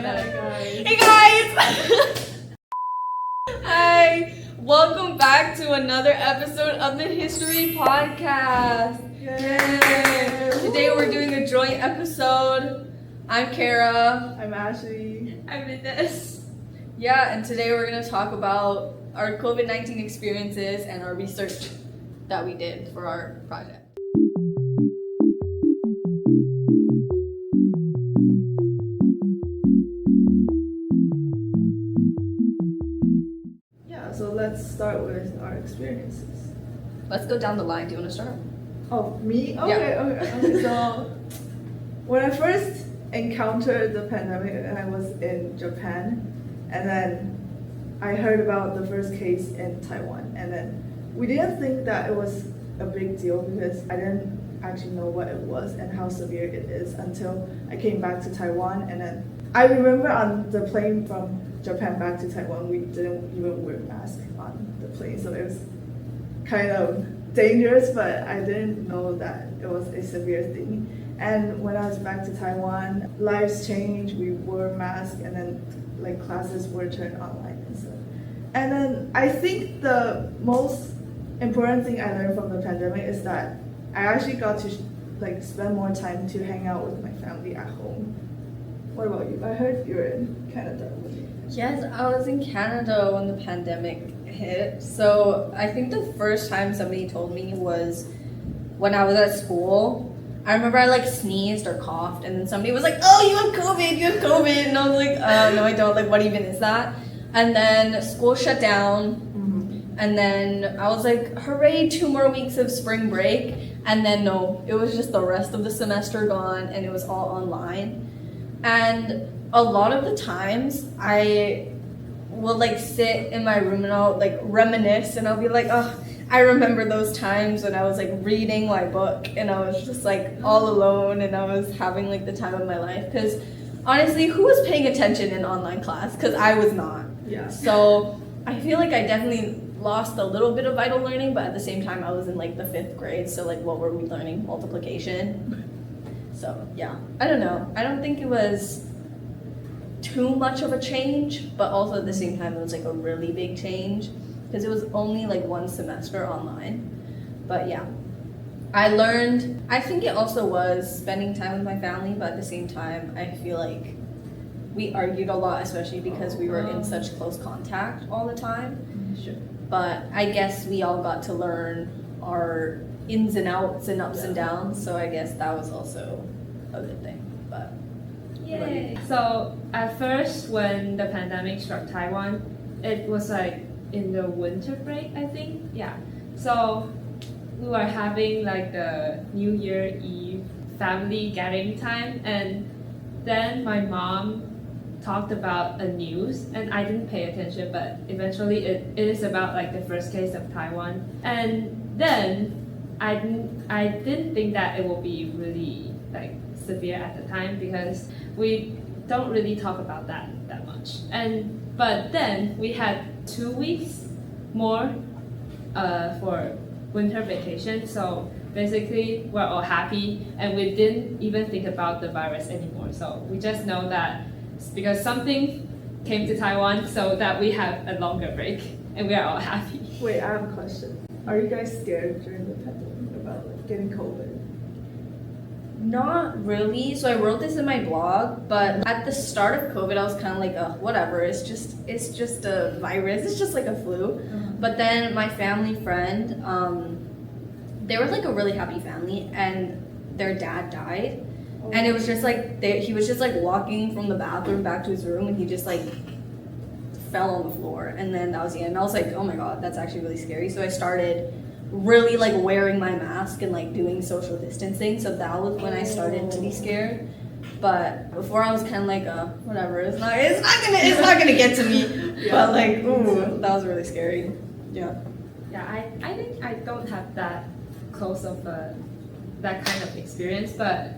guys. Hey guys! Hi! Welcome back to another episode of the History Podcast. Yay! Today we're doing a joint episode. I'm Kara. I'm Ashley. I'm Inez. Yeah, and today we're going to talk about our COVID-19 experiences and our research that we did for our project. Yeah, so let's start with our experiences. Let's go down the line. Do you want to start? Oh, me? Okay, Yeah. okay. So, when I first encountered the pandemic, I was in Japan, and then I heard about the first case in Taiwan, and then we didn't think that it was a big deal because I didn't actually know what it was and how severe it is until I came back to Taiwan. And then I remember on the plane from Japan back to Taiwan, we didn't even wear masks on the plane, so it was kind of dangerous, but I didn't know that it was a severe thing. And when I was back to Taiwan, lives changed, we wore masks, and then like classes were turned online and stuff. And then I think the most important thing I learned from the pandemic is that I actually got to like spend more time to hang out with my family at home. What about you? I heard you're in Canada with me. Yes, I was in Canada when the pandemic hit. So I think the first time somebody told me was when I was at school. I remember I like sneezed or coughed, and then somebody was like, "Oh, you have COVID, you have COVID," and I was like, "No, I don't. Like, what even is that?" And then school shut down, and then I was like, "Hooray, 2 more weeks of spring break!" And then no, it was just the rest of the semester gone, and it was all online. And a lot of the times, I will like sit in my room and I'll like reminisce, and I'll be like, "Oh, I remember those times when I was like reading my book and I was just like all alone and I was having like the time of my life." Because honestly, who was paying attention in online class? Because I was not. Yeah. So I feel like I definitely lost a little bit of vital learning, but at the same time I was in like the 5th grade, so like what were we learning? Multiplication. So yeah, I don't know. I don't think it was too much of a change, but also at the same time it was like a really big change because it was only like 1 semester online. But yeah, I learned, I think it also was spending time with my family, but at the same time I feel like we argued a lot, especially because we were in such close contact all the time. Sure. But I guess we all got to learn our ins and outs and ups and downs, so I guess that was also a good thing. But Yay! So at first, when the pandemic struck Taiwan, it was like in the winter break, I think. Yeah. So we were having like the New Year Eve family gathering time, and then my mom talked about a news, and I didn't pay attention, but eventually it is about like the first case of Taiwan. And then I didn't think that it will be really like severe at the time because we don't really talk about that much. But then we had 2 weeks more for winter vacation, so basically we're all happy and we didn't even think about the virus anymore. So we just know that it's because something came to Taiwan, so that we have a longer break and we are all happy. Wait, I have a question. Are you guys scared during the pandemic about like getting COVID? not really. So I wrote this in my blog, but at the start of COVID, I was kind of like, whatever. It's just a virus. It's just like a flu. But then my family friend, they were like a really happy family, and their dad died, and it was just like he was just like walking from the bathroom back to his room, and he just like fell on the floor, and then that was the end. And I was like, oh my god, that's actually really scary. So I started really like wearing my mask and like doing social distancing. So that was when I started to be scared. But before I was kind of like, whatever, it's not gonna get to me. But like, ooh, that was really scary. Yeah. Yeah, I think I don't have that close of that kind of experience, but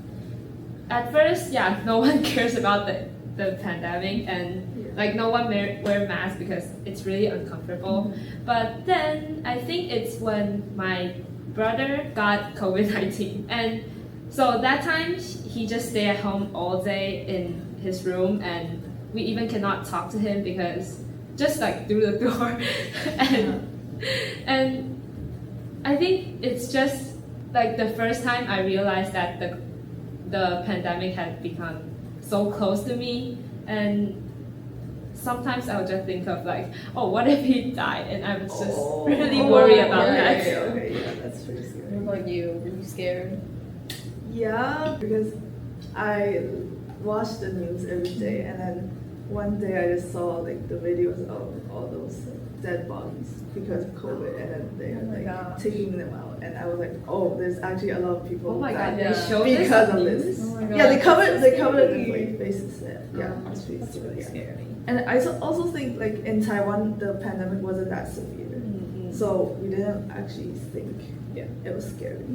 at first, yeah, no one cares about the pandemic, and like no one wear masks because it's really uncomfortable. But then I think it's when my brother got COVID-19, and so that time he just stayed at home all day in his room, and we even cannot talk to him because just like through the door. And I think it's just like the first time I realized that the pandemic had become so close to me, and sometimes I would just think of like, oh, what if he died? And I was just really worried about that. Okay, yeah, that's pretty scary. What about you? Were you scared? Yeah, because I watched the news every day, and then one day I just saw like the videos of all those dead bodies because of COVID, and then they Oh my like gosh. taking them out, and I was like, oh, there's actually a lot of people Oh my that god, Yeah. they showed because this of on this. news? Oh my god. Yeah, they covered that's they covered scary. like faces. Yeah, Oh, it's pretty that's really scary. Yeah. scary. And I also think like in Taiwan the pandemic wasn't that severe, Mhm. so we didn't actually think it was scary,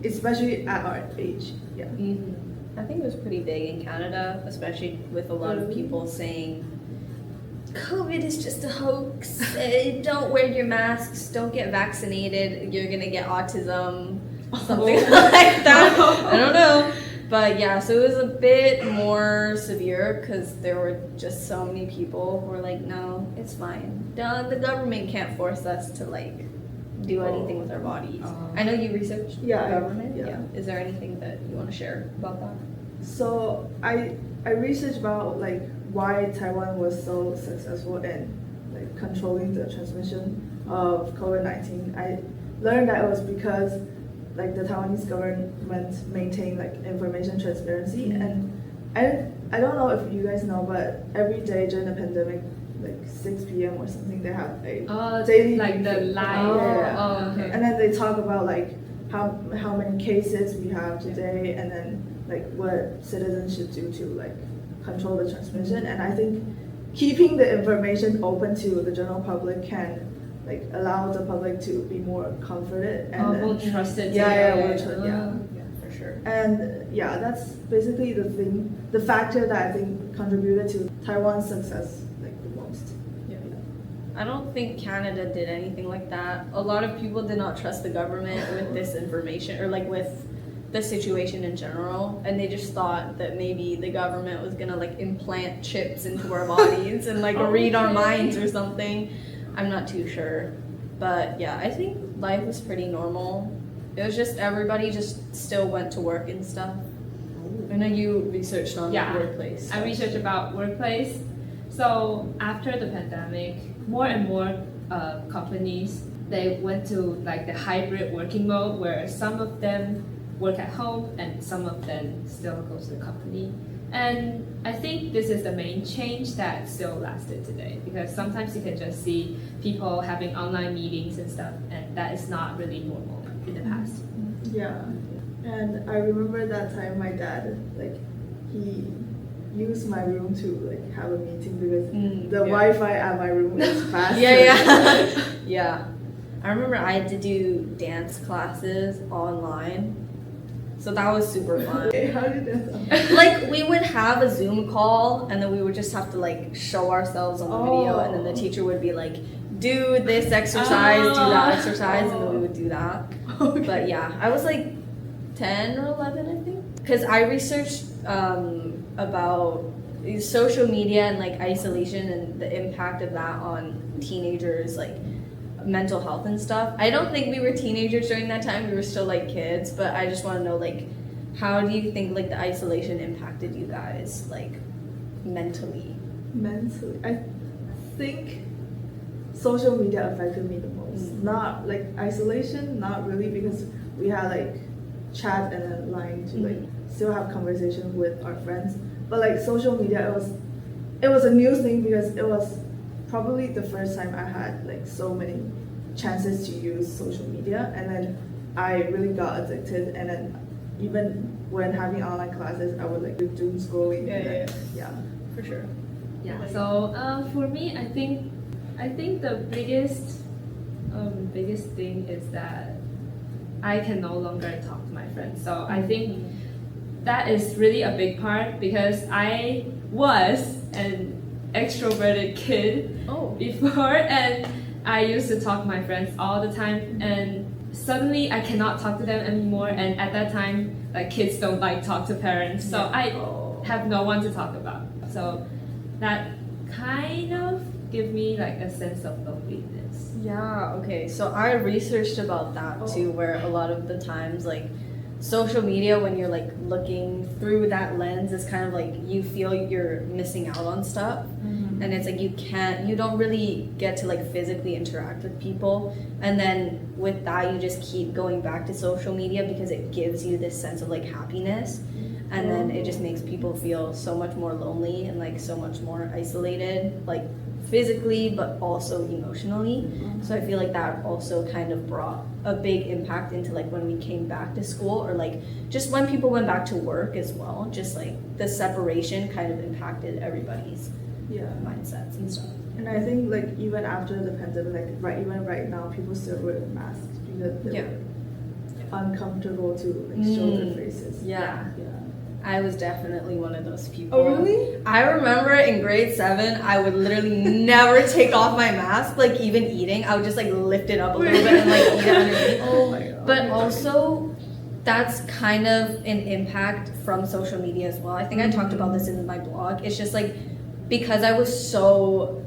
especially at our age. Yeah. Mhm. I think it was pretty big in Canada, especially with a lot of people saying COVID is just a hoax. Don't wear your masks. Don't get vaccinated. You're gonna get autism. Something like that. I don't know. But yeah, so it was a bit more severe because there were just so many people who were like, no, it's fine. The government can't force us to like do anything with our bodies. I know you researched Yeah, the government. yeah. Is there anything that you want to share about that? So I researched about like why Taiwan was so successful in like controlling the transmission of COVID-19. I learned that it was because like the Taiwanese government maintained like information transparency, and I don't know if you guys know, but every day during the pandemic, like 6 p.m. or something, they have a daily like the briefing. live. Yeah. Oh, okay. And then they talk about like how many cases we have today, and then like what citizens should do to like control the transmission. And I think keeping the information open to the general public can like allow the public to be more comforted and then- More trusted. yeah, to- more trust, yeah. Yeah, for sure. And yeah, that's basically the factor that I think contributed to Taiwan's success like the most. I don't think Canada did anything like that. A lot of people did not trust the government with this information or like with the situation in general, and they just thought that maybe the government was gonna like implant chips into our bodies and like read our minds or something. I'm not too sure, but yeah, I think life was pretty normal. It was just everybody just still went to work and stuff. I know you researched on Yeah. workplace. I researched about workplace. So after the pandemic, more and more companies, they went to like the hybrid working mode where some of them work at home and some of them still go to the company. And I think this is the main change that still lasted today, because sometimes you can just see people having online meetings and stuff, and that is not really normal in the past. Yeah, and I remember that time my dad like he used my room to like have a meeting because the Wi-Fi at my room is fast. Yeah. Yeah. I remember I had to do dance classes online. So that was super fun. Okay, how did that sound? Like we would have a Zoom call and then we would just have to like show ourselves on the video, and then the teacher would be like, do this exercise, do that exercise, and then we would do that. Okay. But yeah, I was like 10 or 11, I think. Because I researched about social media and like isolation and the impact of that on teenagers, like mental health and stuff. I don't think we were teenagers during that time. We were still like kids, but I just want to know like how do you think like the isolation impacted you guys like mentally? Mentally, I think social media affected me the most. Not like isolation, not really, because we had like chat and then line to like still have conversations with our friends. But like social media, it was a new thing because it was probably the first time I had like so many chances to use social media, and then I really got addicted. And then even when having online classes, I would like do doom scrolling. Yeah, For sure. Yeah. So for me, I think the biggest thing is that I can no longer talk to my friends. So I think that is really a big part, because I was an extroverted kid before, and I used to talk to my friends all the time, and suddenly I cannot talk to them anymore. And at that time, like kids don't like talk to parents, so have no one to talk about. So that kind of give me like a sense of loneliness. Yeah, okay. So I researched about that too, where a lot of the times, like, social media, when you're like looking through that lens, is kind of like you feel you're missing out on stuff. And it's like you don't really get to like physically interact with people. And then with that, you just keep going back to social media because it gives you this sense of like happiness. And then it just makes people feel so much more lonely and like so much more isolated, like physically, but also emotionally. So I feel like that also kind of brought a big impact into like when we came back to school, or like just when people went back to work as well. Just like the separation kind of impacted everybody's mindsets and stuff. And I think like even after the pandemic, like even right now, people still wear masks because they're uncomfortable to like show their faces. Yeah. I was definitely one of those people. Oh really? I remember in grade 7, I would literally never take off my mask, like even eating. I would just like lift it up a little bit and like eat it underneath. Oh my god. But also, that's kind of an impact from social media as well. I think I talked about this in my blog. It's just like, because I was so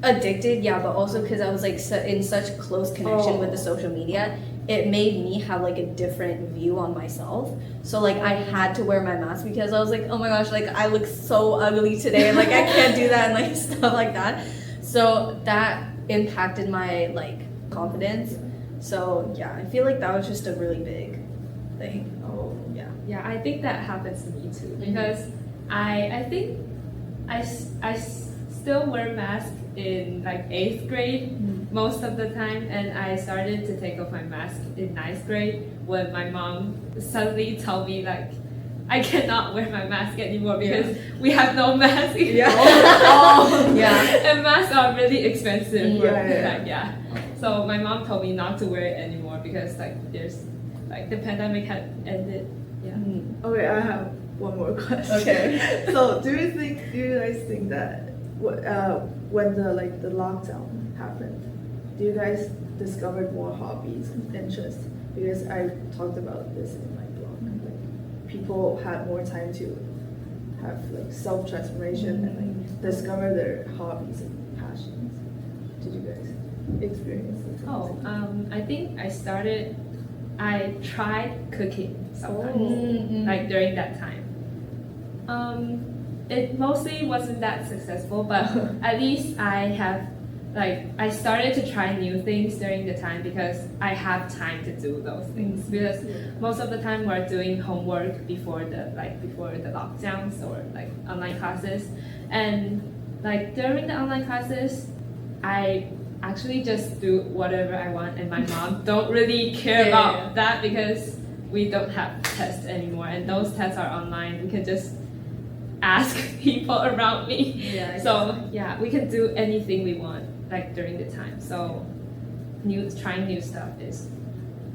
addicted, yeah, but also because I was like in such close connection with the social media, it made me have like a different view on myself. So like I had to wear my mask because I was like, oh my gosh, like I look so ugly today, and like I can't do that and like stuff like that. So that impacted my like confidence. So yeah, I feel like that was just a really big thing. Yeah, I think that happens to me too, because I think I still wear mask in like 8th grade most of the time, and I started to take off my mask in 9th grade when my mom suddenly told me like I cannot wear my mask anymore because we have no mask anymore. And masks are really expensive. So my mom told me not to wear it anymore because like there's like the pandemic had ended. Okay, I have one more question. Okay. So do you guys think that when the lockdown happened, do you guys discover more hobbies and interests? Because I talked about this in my blog. Like people had more time to have like self-transformation and like discover their hobbies and passions. Did you guys experience this? I think I tried cooking sometimes, like during that time. It mostly wasn't that successful, but at least I started to try new things during the time because I have time to do those things. Because most of the time we're doing homework before the lockdowns or like online classes, and like during the online classes, I actually just do whatever I want, and my mom don't really care about that because we don't have tests anymore, and those tests are online. We can just ask people around me. We can do anything we want like during the time. So trying new stuff is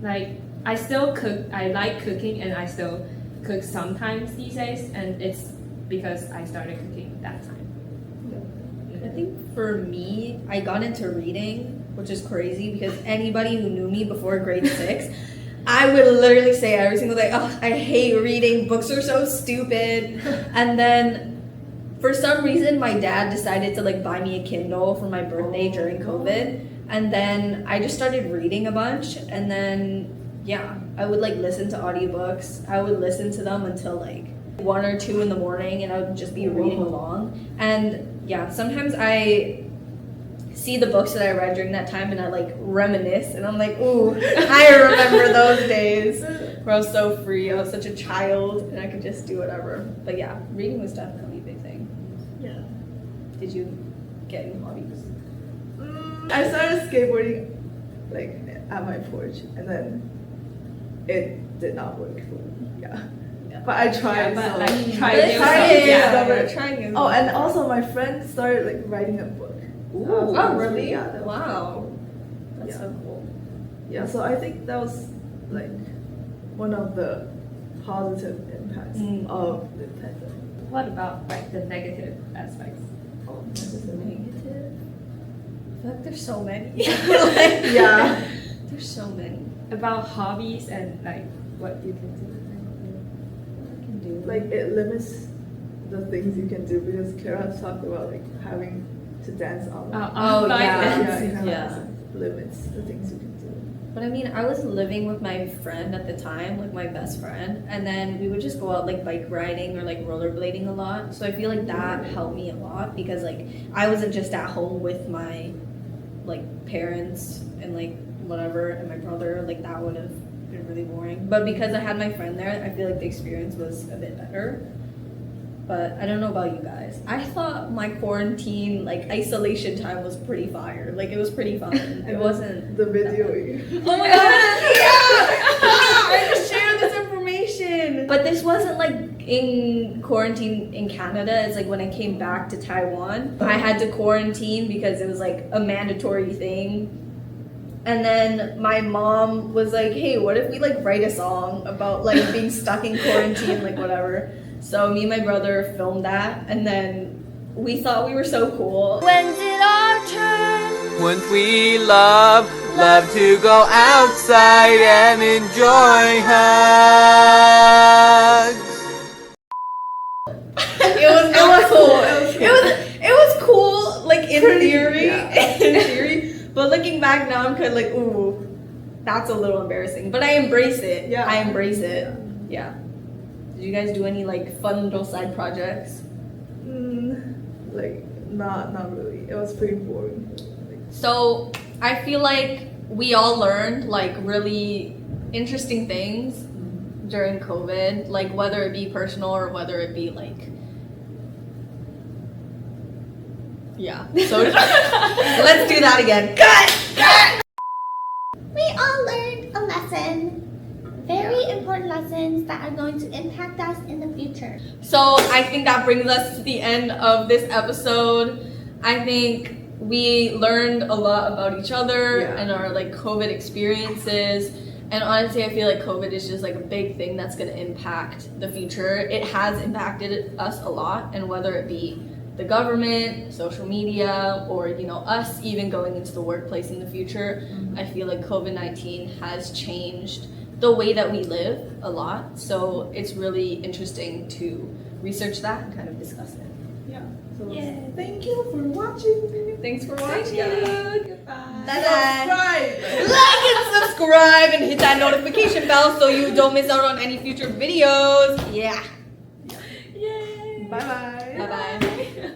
like, I still cook. I like cooking, and I still cook sometimes these days, and it's because I started cooking that time. I think for me, I got into reading, which is crazy because anybody who knew me before grade 6, I would literally say every single day, oh, I hate reading, books are so stupid. And then for some reason, my dad decided to like buy me a Kindle for my birthday during COVID. And then I just started reading a bunch, and then I would like listen to audiobooks. I would listen to them until like 1 or 2 in the morning, and I would just be reading along. And sometimes I see the books that I read during that time, and I like reminisce, and I'm like, ooh, I remember those days where I was so free. I was such a child, and I could just do whatever. But reading was definitely a big thing. Yeah. Did you get any hobbies? I started skateboarding like at my porch, and then it did not work for me. But I tried. Trying. Oh, and also my friend started like writing a book. Ooh, really? Yeah. That was Wow. That's so cool. Yeah, so I think that was like one of the positive impacts of the pandemic. What about like the negative aspects? Oh, Negative? I feel like there's so many. There's so many. About hobbies and like what you can do. What I can do. like it limits the things you can do because Kara talked about like having to dance on. Oh, like yeah. that. Yeah, it kind Yeah. of limits the things you can do. But I mean, I was living with my friend at the time, like my best friend, and then we would just go out like bike riding or like rollerblading a lot. So I feel like that helped me a lot because like I wasn't just at home with my like parents and like whatever and my brother, like that would have been really boring. But because I had my friend there, I feel like the experience was a bit better. But I don't know about you guys. I thought my quarantine, like isolation time was pretty fire. Like it was pretty fun. It wasn't The video. Oh my god! Yeah! I just shared this information. But this wasn't like in quarantine in Canada. It's like when I came back to Taiwan, I had to quarantine because it was like a mandatory thing. And then my mom was like, "Hey, what if we like write a song about like being stuck in quarantine, like whatever." So me and my brother filmed that, and then we thought we were so cool. When's it our turn? Wouldn't we love to go outside and enjoy hugs? It was cool. It was cool, like in theory, yeah. in theory. But looking back now, I'm kind of like, ooh, that's a little embarrassing. But I embrace it. Yeah. I embrace it. Yeah. Did you guys do any like fun little side projects? Like not really. It was pretty boring. So I feel like we all learned like really interesting things during COVID, like whether it be personal or whether it be like, yeah. So let's do that again. Cut! We all learned a lesson. Very important lessons that are going to impact us in the future. So I think that brings us to the end of this episode. I think we learned a lot about each other and our like COVID experiences. And honestly, I feel like COVID is just like a big thing that's going to impact the future. It has impacted us a lot, and whether it be the government, social media, or you know us even going into the workplace in the future, I feel like COVID-19 has changed the way that we live a lot. So it's really interesting to research that and kind of discuss it. Yeah. So Yeah. thank you for watching. Thanks for watching. Goodbye. Bye-bye. Like and subscribe and hit that notification bell so you don't miss out on any future videos. Yeah. Yay. Bye bye. Bye-bye.